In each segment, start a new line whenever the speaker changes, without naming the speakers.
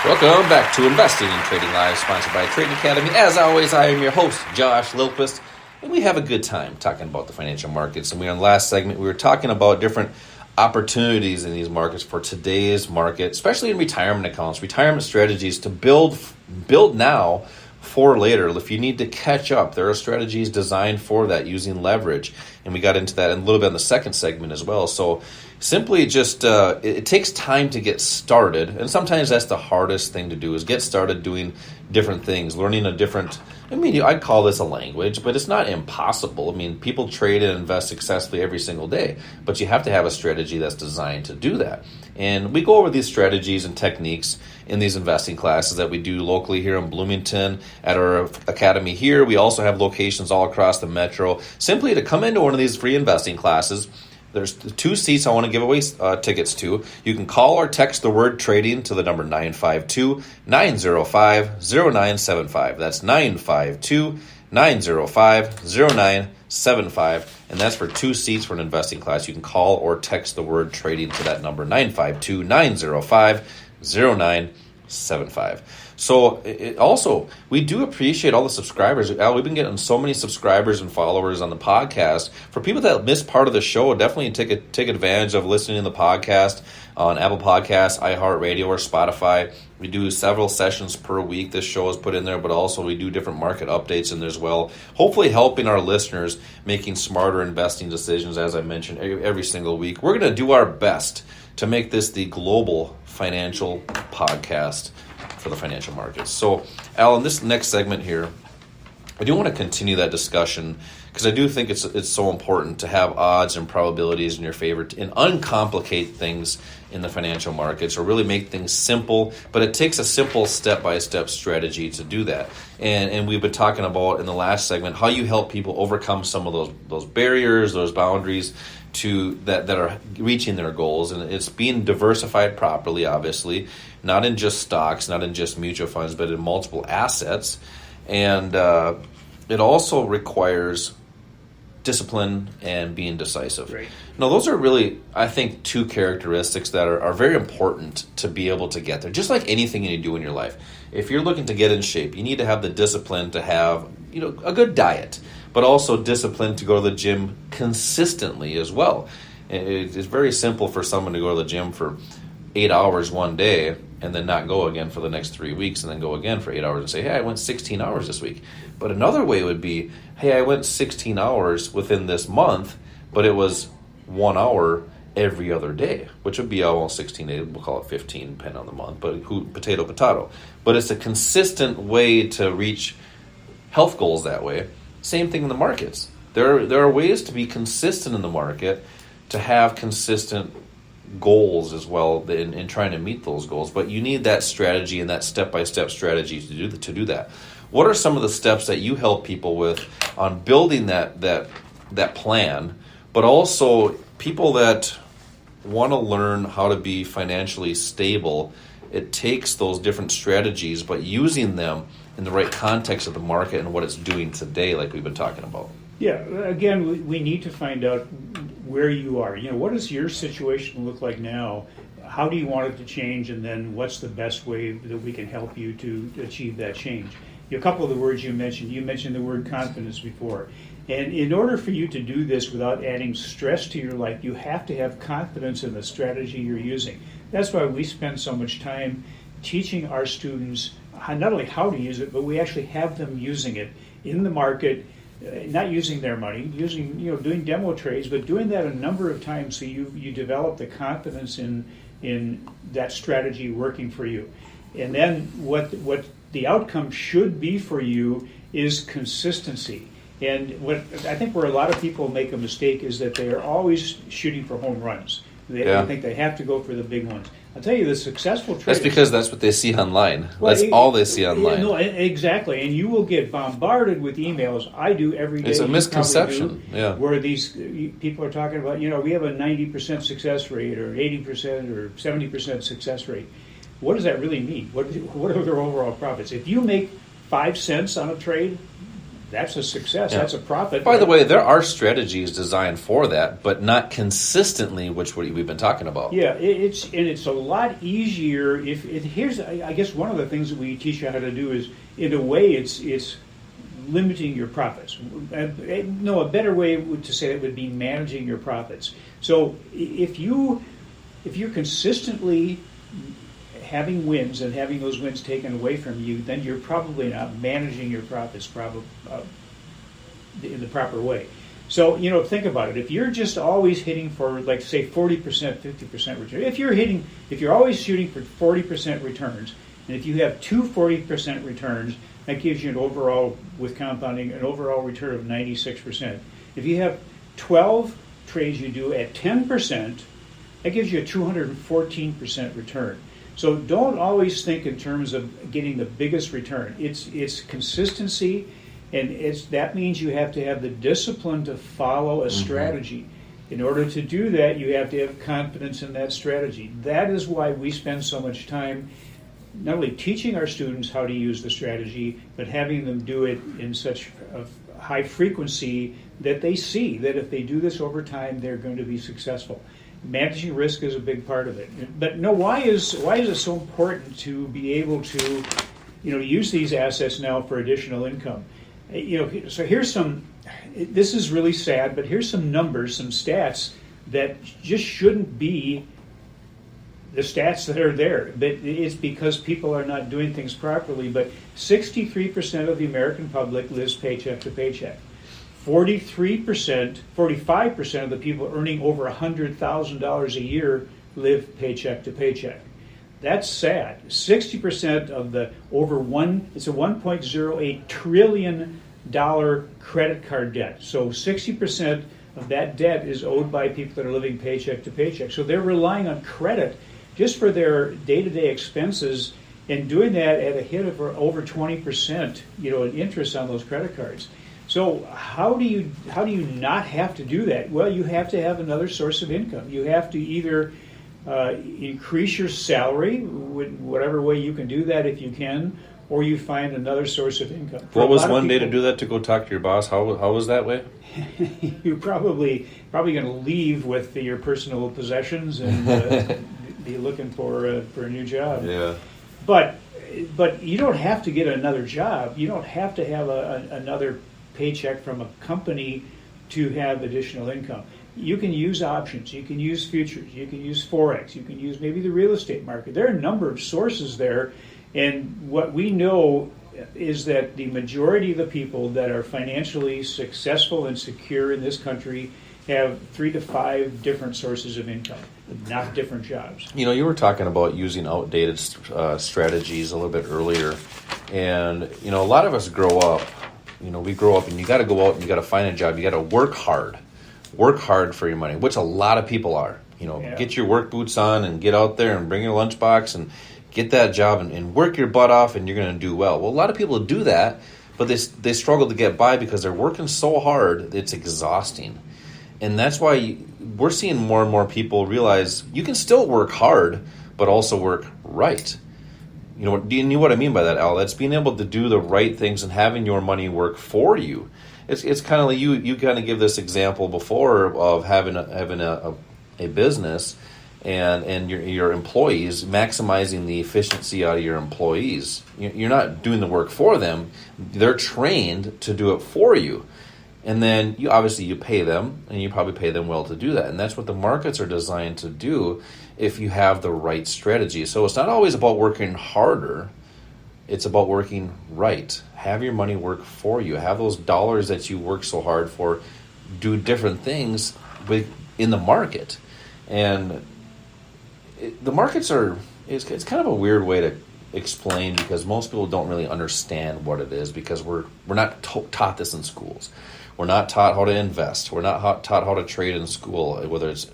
Welcome back to Investing in Trading Live, sponsored by Trading Academy. As always, I am your host, Josh Lilquist, and we have a good time talking about the financial markets. And in the last segment, we were talking about different opportunities in these markets for today's market, especially in retirement accounts, retirement strategies to build now for later. If you need to catch up, there are strategies designed for that using leverage. And we got into that in a little bit in the second segment as well. So simply just, it takes time to get started. And sometimes that's the hardest thing to do, is get started doing different things, learning a different, I'd call this a language, but it's not impossible. People trade and invest successfully every single day, but you have to have a strategy that's designed to do that. And we go over these strategies and techniques in these investing classes that we do locally here in Bloomington at our academy here. We also have locations all across the metro. Simply to come into one of these free investing classes, there's 2 seats I want to give away tickets to. You can call or text the word trading to the number 952-905-0975. That's 952-905-0975. And that's for 2 seats for an investing class. You can call or text the word trading to that number, 952-905-0975. So also, we do appreciate all the subscribers. Al, we've been getting so many subscribers and followers on the podcast. For people that missed part of the show, definitely take advantage of listening to the podcast on Apple Podcasts, iHeartRadio, or Spotify. We do several sessions per week. This show is put in there, but also we do different market updates in there as well. Hopefully helping our listeners making smarter investing decisions, as I mentioned, every single week. We're going to do our best to make this the global financial podcast for the financial markets. So, Al, in this next segment here, I do want to continue that discussion because I do think it's so important to have odds and probabilities in your favor and uncomplicate things in the financial markets, or really make things simple. But it takes a simple step-by-step strategy to do that. And we've been talking about in the last segment how you help people overcome some of those barriers, those boundaries to that are reaching their goals. And it's being diversified properly, obviously, not in just stocks, not in just mutual funds, but in multiple assets. And it also requires discipline and being decisive.
Right.
Now, those are really, I think, 2 characteristics that are very important to be able to get there. Just like anything you do in your life. If you're looking to get in shape, you need to have the discipline to have, a good diet, but also discipline to go to the gym consistently as well. It's very simple for someone to go to the gym for 8 hours one day and then not go again for the next 3 weeks, and then go again for 8 hours and say, hey, I went 16 hours this week. But another way would be, hey, I went 16 hours within this month, but it was 1 hour every other day, which would be almost 16 days. We'll call it 15, depending on the month, but potato. But it's a consistent way to reach health goals that way. Same thing in the markets. There are ways to be consistent in the market, to have consistent goals as well in trying to meet those goals. But you need that strategy and that step-by-step strategy to do that. What are some of the steps that you help people with on building that plan, but also people that want to learn how to be financially stable? It takes those different strategies, but using them in the right context of the market and what it's doing today, like we've been talking about.
Yeah, again, we need to find out where you are. What does your situation look like now? How do you want it to change? And then what's the best way that we can help you to achieve that change? A couple of the words you mentioned the word confidence before. And in order for you to do this without adding stress to your life, you have to have confidence in the strategy you're using. That's why we spend so much time teaching our students not only how to use it, but we actually have them using it in the market, not using their money, doing demo trades, but doing that a number of times so you develop the confidence in that strategy working for you. And then what the outcome should be for you is consistency. And what I think where a lot of people make a mistake is that they are always shooting for home runs. They think they have to go for the big ones. I'll tell you, the successful traders...
That's because that's what they see online. That's all they see online.
No, exactly. And you will get bombarded with emails. I do every day.
It's a misconception.
Where these people are talking about, we have a 90% success rate or 80% or 70% success rate. What does that really mean? What are their overall profits? If you make 5 cents on a trade, that's a success.
Yeah.
That's a profit.
By the way, there are strategies designed for that, but not consistently, which we've been talking about.
Yeah, it's a lot easier if it. Here's, I guess, one of the things that we teach you how to do is, in a way, it's limiting your profits. No, a better way to say it would be managing your profits. So if you're consistently having wins and having those wins taken away from you, then you're probably not managing your profits in the proper way. So, think about it. If you're just always hitting for, like, say, 40%, 50% return, if you're always shooting for 40% returns, and if you have two 40% returns, that gives you with compounding, an overall return of 96%. If you have 12 trades you do at 10%, that gives you a 214% return. So don't always think in terms of getting the biggest return. It's consistency, and that means you have to have the discipline to follow a strategy. In order to do that, you have to have confidence in that strategy. That is why we spend so much time not only teaching our students how to use the strategy, but having them do it in such a high frequency that they see that if they do this over time, they're going to be successful. Managing risk is a big part of it. But why is it so important to be able to, use these assets now for additional income? So here's this is really sad, but here's some numbers, some stats that just shouldn't be the stats that are there. But it's because people are not doing things properly. But 63% of the American public lives paycheck to paycheck. 45% of the people earning over $100,000 a year live paycheck to paycheck. That's sad. 60% of the it's a $1.08 trillion credit card debt. So 60% of that debt is owed by people that are living paycheck to paycheck. So they're relying on credit just for their day-to-day expenses, and doing that at a hit of over 20%, in interest on those credit cards. So how do you not have to do that? Well, you have to have another source of income. You have to either increase your salary, whatever way you can do that if you can, or you find another source of income.
What was one day to do that, to go talk to your boss? How was that way?
You're probably going to leave with your personal possessions and be looking for a new job.
Yeah.
But you don't have to get another job. You don't have to have another paycheck from a company to have additional income. You can use options, you can use futures, you can use Forex, you can use maybe the real estate market. There are a number of sources there, and what we know is that the majority of the people that are financially successful and secure in this country have 3 to 5 different sources of income, not different jobs.
You were talking about using outdated strategies a little bit earlier, and a lot of us grow up. We grow up, and you got to go out and you got to find a job. You got to work hard for your money, which a lot of people are. Get your work boots on and get out there and bring your lunchbox and get that job and work your butt off, and you're going to do well. Well, a lot of people do that, but they struggle to get by because they're working so hard it's exhausting. And that's why we're seeing more and more people realize you can still work hard, but also work right. Do you know what I mean by that, Al? That's being able to do the right things and having your money work for you. It's kind of like you kind of give this example before of having a business and your employees, maximizing the efficiency out of your employees. You're not doing the work for them; they're trained to do it for you. And then you pay them, and you probably pay them well to do that. And that's what the markets are designed to do if you have the right strategy. So it's not always about working harder. It's about working right. Have your money work for you. Have those dollars that you work so hard for do different things in the market. And the markets it's kind of a weird way to explain, because most people don't really understand what it is, because we're not taught this in schools. We're not taught how to invest. We're not taught how to trade in school, whether it's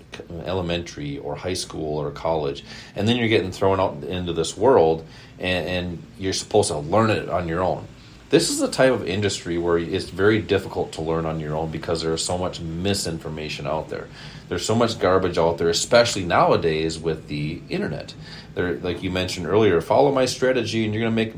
elementary or high school or college. And then you're getting thrown out into this world, and you're supposed to learn it on your own. This is the type of industry where it's very difficult to learn on your own because there's so much misinformation out there. There's so much garbage out there, especially nowadays with the internet. There, like you mentioned earlier, follow my strategy and you're going to make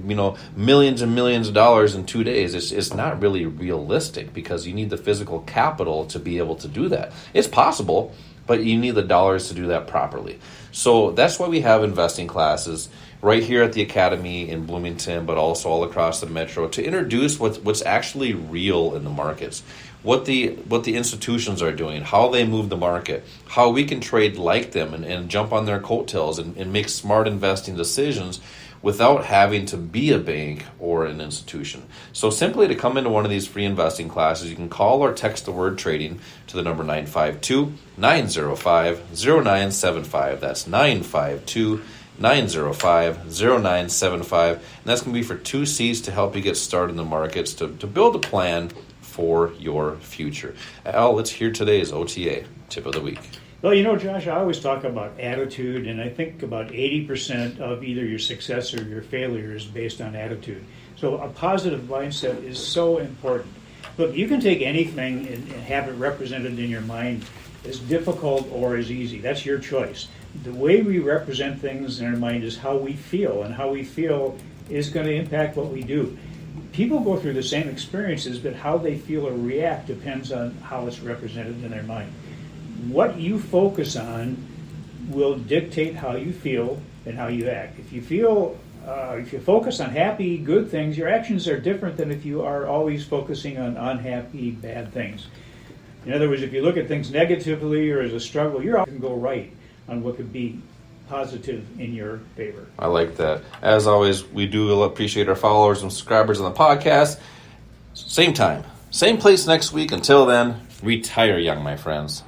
millions and millions of dollars in 2 days. It's not really realistic because you need the physical capital to be able to do that. It's possible, but you need the dollars to do that properly. So that's why we have investing classes right here at the Academy in Bloomington, but also all across the metro, to introduce what's actually real in the markets, what the institutions are doing, how they move the market, how we can trade like them and jump on their coattails and make smart investing decisions without having to be a bank or an institution. So simply to come into one of these free investing classes, you can call or text the word trading to the number 952-905-0975. That's 952-905-0975. And that's going to be for 2 seats to help you get started in the markets, to build a plan for your future. Al, let's hear today's OTA, tip of the week.
Well, Josh, I always talk about attitude, and I think about 80% of either your success or your failure is based on attitude. So a positive mindset is so important. Look, you can take anything and have it represented in your mind as difficult or as easy. That's your choice. The way we represent things in our mind is how we feel, and how we feel is going to impact what we do. People go through the same experiences, but how they feel or react depends on how it's represented in their mind. What you focus on will dictate how you feel and how you act. If you focus on happy, good things, your actions are different than if you are always focusing on unhappy, bad things. In other words, if you look at things negatively or as a struggle, you're often going to go right on what could be positive in your favor.
I like that. As always, we do appreciate our followers and subscribers on the podcast. Same time, same place next week. Until then, retire young, my friends.